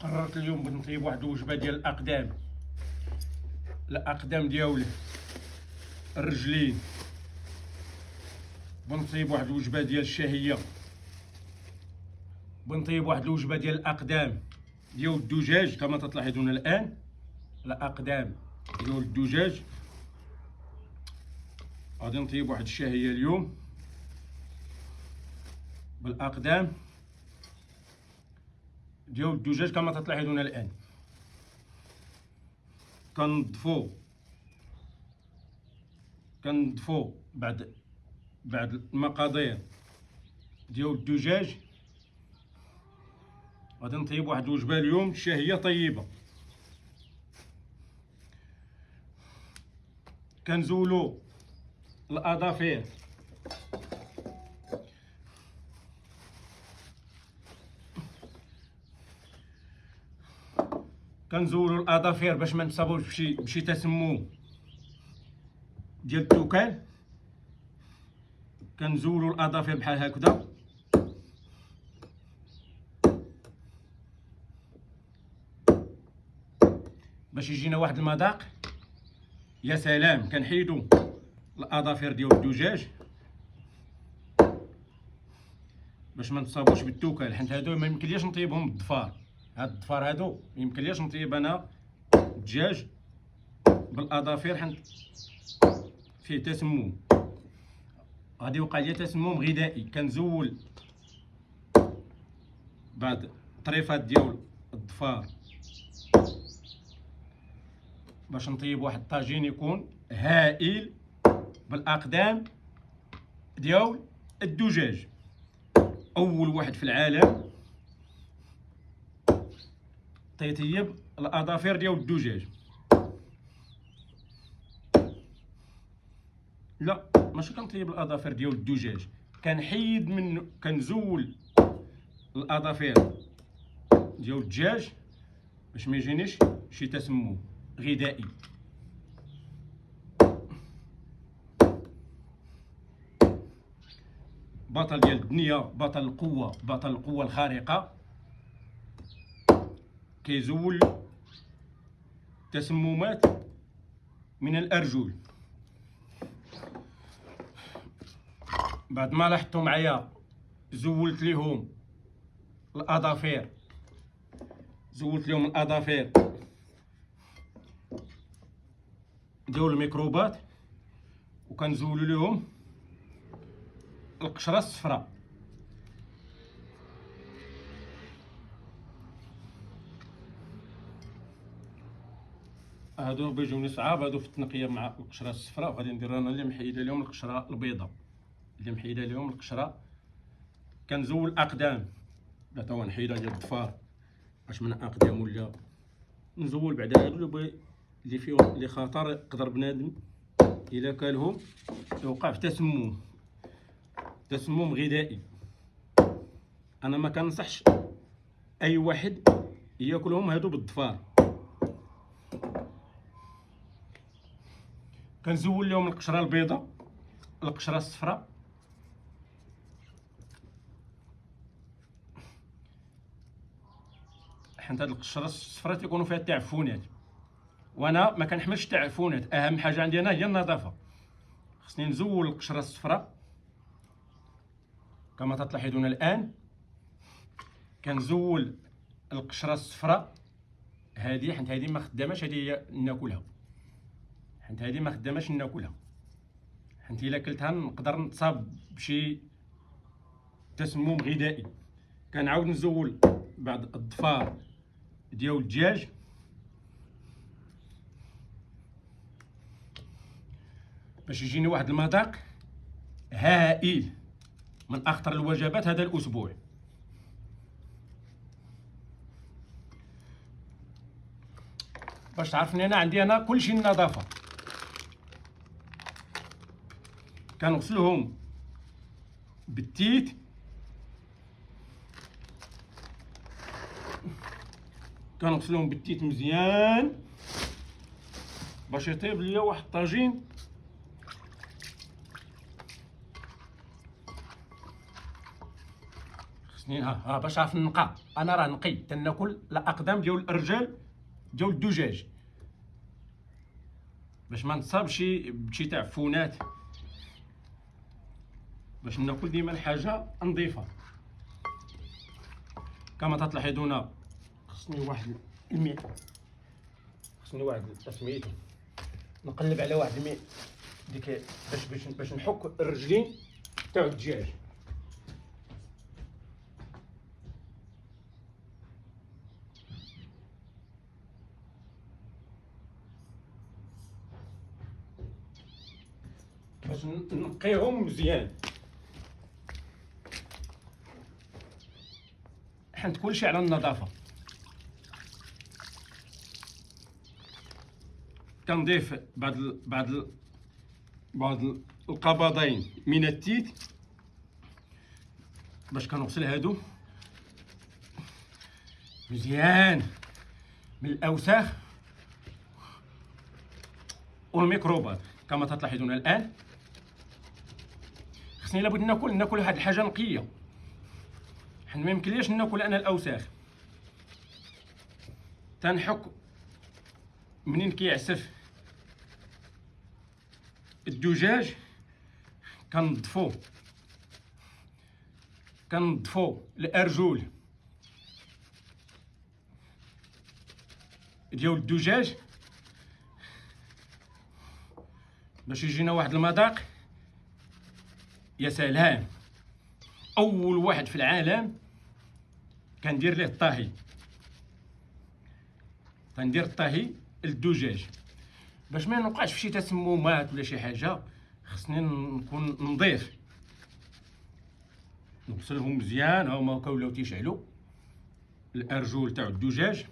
قررت اليوم بغيت نطيب واحد الوجبه ديال الاقدام ديال الرجلين. بغيت نطيب واحد الوجبه ديال الشهيه. بغيت نطيب واحد الوجبه ديال الاقدام ديال الدجاج كما تلاحظون الان. الاقدام ديال الدجاج. غادي نطيب واحد الشهيه اليوم بالاقدام ديال الدجاج كما تلاحظون الان. كنضفو بعد المقادير ديال الدجاج. غادي نطيب واحد الوجبه اليوم شهيه طيبه. كنزولو الاظافير باش ما نتصابوش بشي تسمم ديال التوكال. كنزولو الاظافير بحال هكذا. باش يجينا واحد المذاق يا سلام. كنحيدو الاظافير ديال الدجاج باش ما نتصابوش بالتوكال، حيت هادو ما يمكنليش نطيبهم بالضفار. هاد الضفار هادو ما يمكنليش نطيب انا الدجاج بالاظافير حيت فيه تسمم. غادي يوقع لي تسمم غذائي. كنزول بعض الطريفات ديال الضفار باش نطيب واحد الطاجين يكون هائل بالاقدام ديال الدجاج. اول واحد في العالم تيطيب الاظافير ديال الدجاج. لا ماشي كنطيب الاظافير ديال الدجاج، كنحيد منه، كنزول الاظافير ديال الدجاج باش ما يجينيش شي تسمم غذائي. بطل ديال الدنيا، بطل القوة الخارقة، كيزول تسممات من الأرجل. بعد ما لاحظتوا معايا زولت ليهم الأظافير ديال الميكروبات، وكنزولوا ليهم القشرة الصفراء. هادو بيجوني صعاب هادو في التنقيه مع القشره الصفراء، وغادي ندير انا اللي محيده لهم القشره البيضاء، كنزول الاقدام لا تا نحيدها ديال الضفار باش من اقدام ولا نزول بعدا هادو اللي فيهم اللي خطر يقدر بنادم الا كلهم يوقع في تسمم غذائي. انا ما كنصحش اي واحد ياكلهم هادو بالضفار. كنزول لهم القشره البيضاء، القشره الصفراء، حيت هاد القشره الصفراء تيكونوا فيها التعفنات، وانا ما كنحملش التعفنات. اهم حاجه عندي انا هي النظافه. خصني نزول القشره الصفراء كما تلاحظون الان. كنزول القشره الصفراء هذه حيت هذه ما خداماش، هذه هي ناكلها، حيت هذه ما خداماش ناكلها، حيت الا كلتها نقدر نتصاب بشي تسمم غذائي. كنعاود نزول بعض الضفار ديال الدجاج باش يجيني واحد المذاق هائل من اخطر الوجبات هذا الاسبوع. باش تعرفني انا عندي كلشي النظافه. كنغسلهم بالتيت، مزيان باش يطيب ليا واحد الطاجين خصني باش عارف نقى. انا راه نقي تناكل الاقدام ديال الرجال ديال الدجاج باش ما نتصابش بشي تعفونات، باش ناكل ديما الحاجه نظيفه. كما تلاحظون خصني واحد الماء، خصني واحد سميتو نقلب على واحد الماء ديك باش نحك الرجلين تاع الدجاج. باش نقيهم مزيان، حنت كلشي على النظافه. كنضيف بعض القبضين من التيت باش كنغسل هادو مزيان من الاوساخ والميكروبات. كما تلاحظون الان خصني لابد ناكل واحد الحاجه نقيه، حنا ما يمكنليش ناكل انا الاوساخ. تنحك منين كيعسف الدجاج كنضفو الارجل ديال الدجاج باش يجينا واحد المذاق. يا سلام، اول واحد في العالم كندير ليه الطهي، كندير الطهي للدجاج باش ما نوقعش في شي تسممات ولا شي حاجه. خصني نكون نظيف، نغسلهم مزيان. ها هما ولاو تيشعلوا الارجل تاع الدجاج.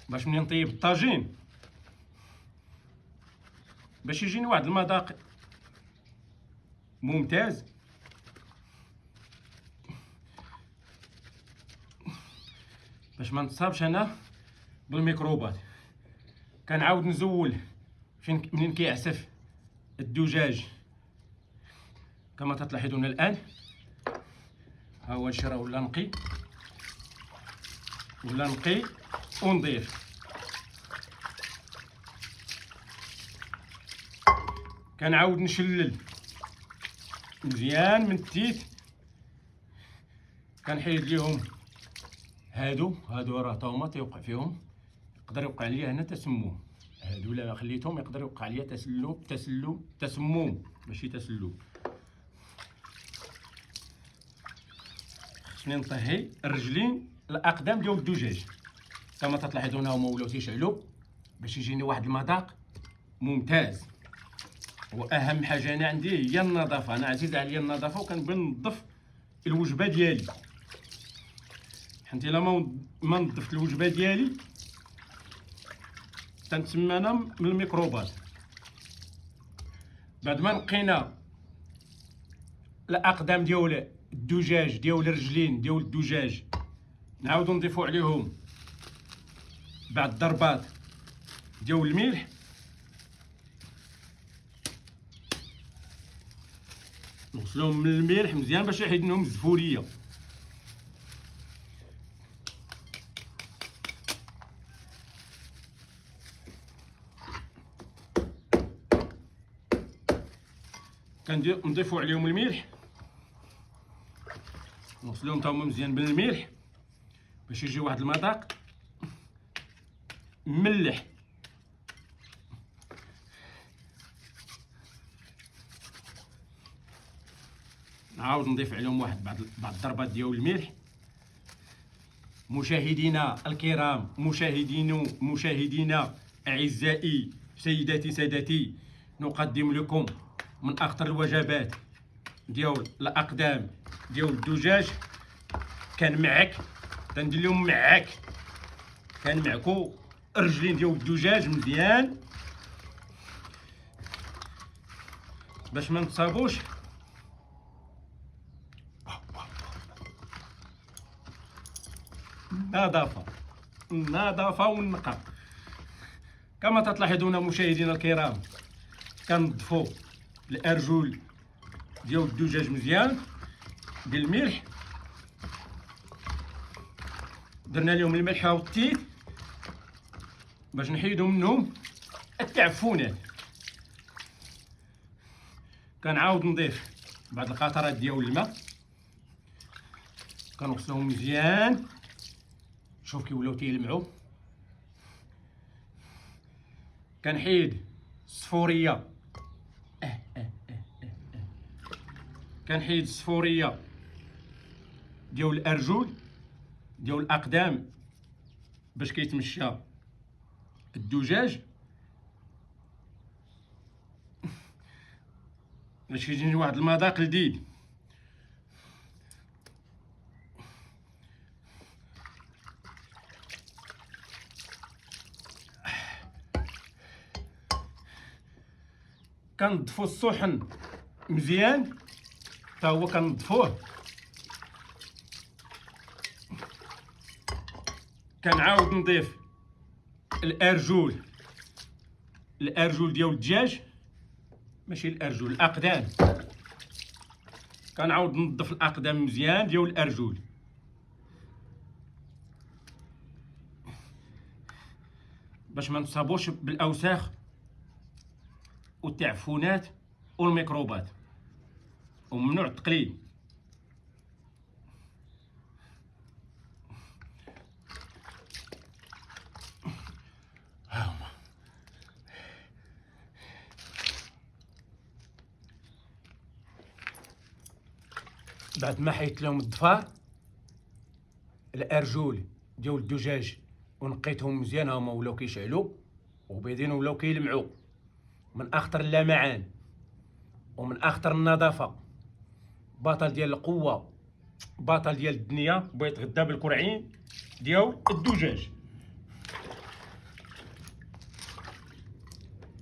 باش منين نطيب الطاجين باش يجيني واحد المذاق ممتاز. باش ما نتصابش انا بالميكروبات. كنعاود نزول منين كيعسف الدجاج. كما تلاحظون الان ها هو الشرا ولا نقي ونضيف. كنعاود نشلل مزيان من التيت، كنحيد ليهم هادو راه طوما تيوقع فيهم، يقدر يوقع ليا هنا تسمم. هادو الا خليتهم يقدر يوقع ليا تسمم ماشي تسلم. خصني نطهي الرجلين الاقدام ديال الدجاج. كما تلاحظون هما ولاو تيشعلوا باش يجيني واحد المذاق ممتاز. واهم حاجه انا عندي هي النظافه. انا عزيز عليا النظافه وكنبغي ننظف الوجبه ديالي. حيت الا ما نظفت الوجبه ديالي تنتسمى انا من الميكروبات. بعد ما نقينا الاقدام ديال الدجاج ديال الرجلين ديال الدجاج نعاودو نضيفو عليهم بعد ضربات ديال الملح. نغسلوهم من الملح مزيان باش يحيد منهم الزفوريه. نضيفو عليهم الملح، نغسلوهم تا هما مزيان بالملح باش يجي واحد المذاق مملح. نعاود نضيف عليهم واحد بعض الضربات ديال الملح. مشاهدينا الكرام، مشاهدينا اعزائي، سيداتي سادتي، نقدم لكم من اخطر الوجبات ديال الاقدام ديال الدجاج. كان معك تندير لهم معاك، كان معكو الرجلين ديال الدجاج مزيان باش ما نتصابوش. نظافه والنقاء. كما تلاحظون مشاهدينا الكرام، كنضفوا الارجل ديال الدجاج مزيان بالملح، درنا لهم الملح والتيت باش نحيدوا منهم التعفنات. كنعاود نضيف بعض القطرات ديال الماء، كنغسلهم مزيان. شوف كي ولاو تيلمعوا. كنحيد الصفوريه كنحيد الصفوريه ديال الارجل ديال الاقدام باش كيتمشى الدجاج، باش كيجيني واحد المذاق لذيذ. كنضفوا الصحن مزيان، حتى هو كنضفوه. كنعاود نضيف الارجل ديال الدجاج، ماشي الارجل، الاقدام. كنعاود نضف الاقدام مزيان ديال الارجل باش ما نصابوش بالاوساخ والتعفنات والميكروبات، وممنوع التقليد. هاهما بعد ما حيت لهم الضفار الارجل ديال الدجاج ونقيتهم مزيان، هما ولاو كيشعلوا وبيضين ولاو كيلمعوا من اخطر اللمعان ومن اخطر النظافه. بطل ديال القوه، بطل ديال الدنيا، بغا يتغدى بالكرعين ديال الدجاج.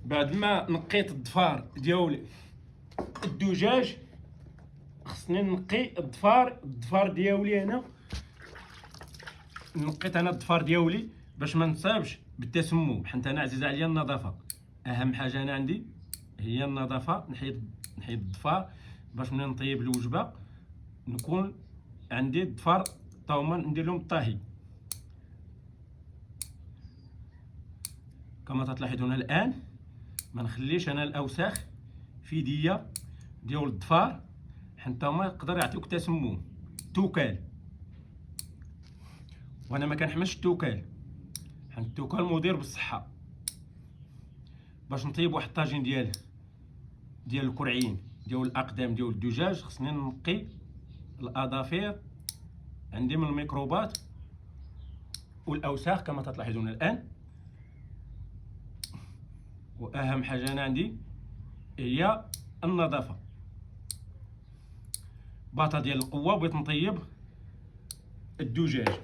بعد ما نقيت الضفار ديال الدجاج، خصني نقي الضفار ديالي. انا نقيت الضفار ديالي باش ما نصابش بالتسمم، حيت انا عزيز عليا النظافه. اهم حاجه انا عندي هي النظافه. نحيد الضفار باش ملي نطيب الوجبه نكون عندي الضفار تا هما ندير لهم الطهي. كما تلاحظون الان ما نخليش انا الاوساخ في يديا ديال الضفار، حتى هما يقدر يعطيوك تسمم توكال، وانا ما كنحملش التوكال، حيت التوكال مضر بالصحه. باش نطيب واحد الطاجين ديال الكرعين ديال الاقدام ديال الدجاج، خصني نقي الاظافير عندي من الميكروبات والاوساخ كما تلاحظون الان. واهم حاجه انا عندي هي النظافه. باطه ديال القوه بغيت نطيب الدجاج.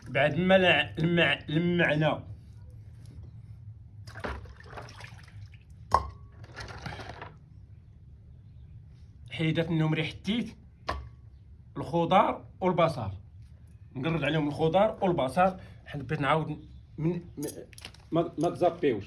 بعد ما لمعنا حيدت منهم ريحه التيت، الخضار والبصل، نقرد عليهم الخضار والبصل، حيت بغيت نعاود ما تزابيوش.